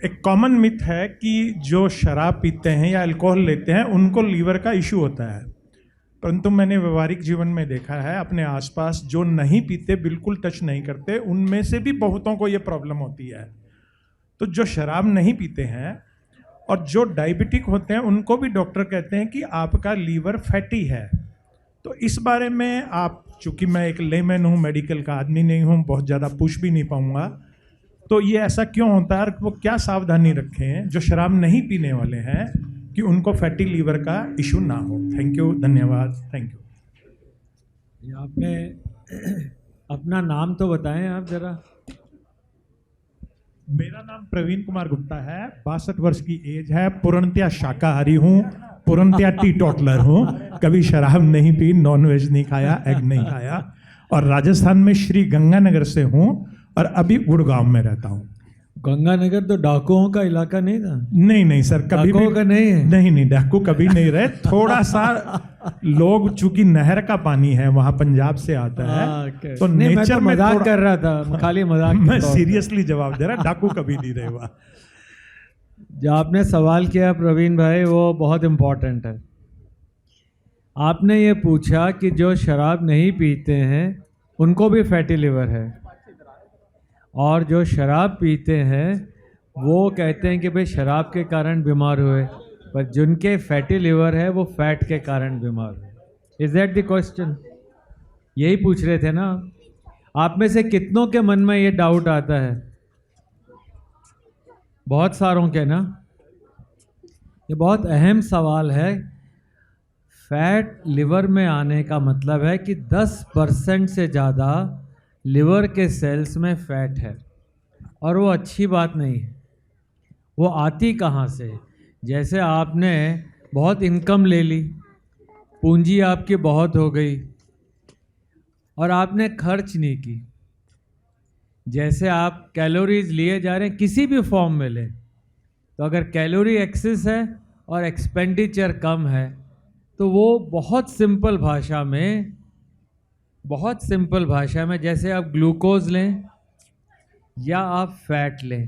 एक common myth है कि जो शराब पीते हैं या अल्कोहल लेते हैं उनको लीवर का इशू होता है, परंतु मैंने व्यवहारिक जीवन में देखा है अपने आसपास जो नहीं पीते, बिल्कुल टच नहीं करते, उनमें से भी बहुतों को ये प्रॉब्लम होती है। तो जो शराब नहीं पीते हैं और जो डायबिटिक होते हैं उनको भी डॉक्टर कहते हैं कि आपका लीवर फैटी है। तो इस बारे में आप, चूँकि मैं एक लेमैन हूँ, मेडिकल का आदमी नहीं हूँ, बहुत ज़्यादा पूछ भी नहीं पाऊँगा, तो ये ऐसा क्यों होता है और वो क्या सावधानी रखें जो शराब नहीं पीने वाले हैं कि उनको फैटी लीवर का इशू ना हो। थैंक यू, धन्यवाद, थैंक यू। आपने अपना नाम तो बताएं आप जरा। मेरा नाम प्रवीण कुमार गुप्ता है, 62 वर्ष की एज है, पूर्णतया शाकाहारी हूँ, पूर्णतया टीटॉटलर हूँ, कभी शराब नहीं पी, नॉनवेज नहीं खाया, एग नहीं खाया, और राजस्थान में श्री गंगानगर से हूँ और अभी गुड़गांव में रहता हूँ। गंगानगर तो डाकुओं का इलाका नहीं था? नहीं सर, कभी डाकुओं का नहीं है। नहीं, डाकू कभी नहीं रहे। थोड़ा सा लोग, चूंकि नहर का पानी है वहाँ, पंजाब से आता है, तो नेचर में मजाक कर रहा था, खाली मजाक। मैं सीरियसली जवाब दे रहा, डाकू कभी नहीं रहे वहाँ। जो आपने सवाल किया प्रवीण भाई, वो बहुत इम्पोर्टेंट है। आपने ये पूछा कि जो शराब नहीं पीते हैं उनको भी फैटी लिवर है, और जो शराब पीते हैं वो कहते हैं कि भाई शराब के कारण बीमार हुए, पर जिनके फैटी लिवर है वो फैट के कारण बीमार हुए। Is that the question? यही पूछ रहे थे ना आप में से कितनों के मन में ये डाउट आता है? बहुत सारों के ना। ये बहुत अहम सवाल है। फैट लिवर में आने का मतलब है कि 10% से ज़्यादा लिवर के सेल्स में फैट है, और वो अच्छी बात नहीं है। वो आती कहाँ से? जैसे आपने बहुत इनकम ले ली, पूंजी आपकी बहुत हो गई और आपने खर्च नहीं की। जैसे आप कैलोरीज लिए जा रहे हैं, किसी भी फॉर्म में लें, तो अगर कैलोरी एक्सेस है और एक्सपेंडिचर कम है, तो वो बहुत सिंपल भाषा में जैसे आप ग्लूकोज लें या आप फैट लें,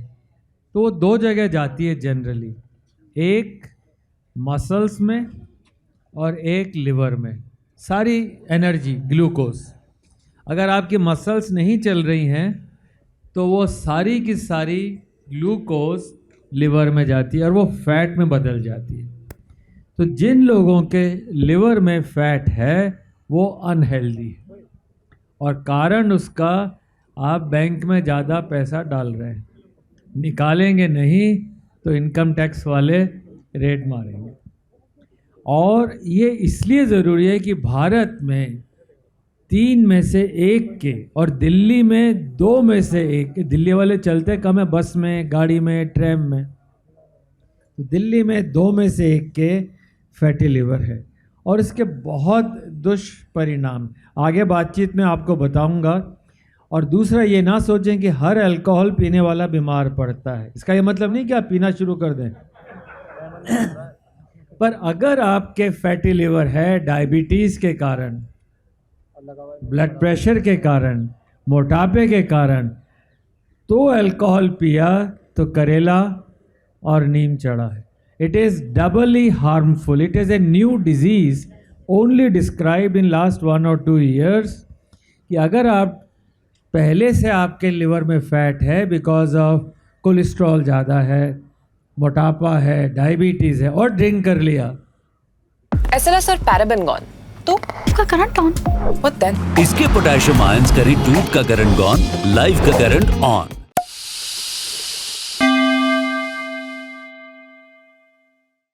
तो वो दो जगह जाती है जनरली, एक मसल्स में और एक लिवर में। सारी एनर्जी ग्लूकोज, अगर आपकी मसल्स नहीं चल रही हैं तो वो सारी की सारी ग्लूकोज लिवर में जाती है और वो फैट में बदल जाती है। तो जिन लोगों के लिवर में फैट है वो अनहेल्दी है, और कारण उसका आप बैंक में ज़्यादा पैसा डाल रहे हैं, निकालेंगे नहीं तो इनकम टैक्स वाले रेड मारेंगे। और ये इसलिए ज़रूरी है कि भारत में 3 में से 1 के, और दिल्ली में 2 में से 1, दिल्ली वाले चलते कम है, बस में, गाड़ी में, ट्रेन में, तो दिल्ली में 2 में से 1 के फैटी लिवर है, और इसके बहुत दुष्परिणाम आगे बातचीत में आपको बताऊंगा। और दूसरा, ये ना सोचें कि हर अल्कोहल पीने वाला बीमार पड़ता है। इसका ये मतलब नहीं कि आप पीना शुरू कर दें पर अगर आपके फैटी लिवर है डायबिटीज़ के कारण, ब्लड प्रेशर के कारण, मोटापे के कारण, तो अल्कोहल पिया तो करेला और नीम चढ़ा है। It is doubly harmful. It is a new disease only described in last 1 or 2 years, कि अगर आप पहले से आपके लिवर में फैट है बिकॉज ऑफ कोलेस्ट्रॉल ज़्यादा है, मोटापा है, डायबिटीज़ है और ड्रिंक कर लिया, SLS और पैराबेन गॉन, तो उसका करंट ऑन। What then? इसके पोटेशियम आयंस करें टूथ का करंट गॉन, लाइफ का करंट ऑन।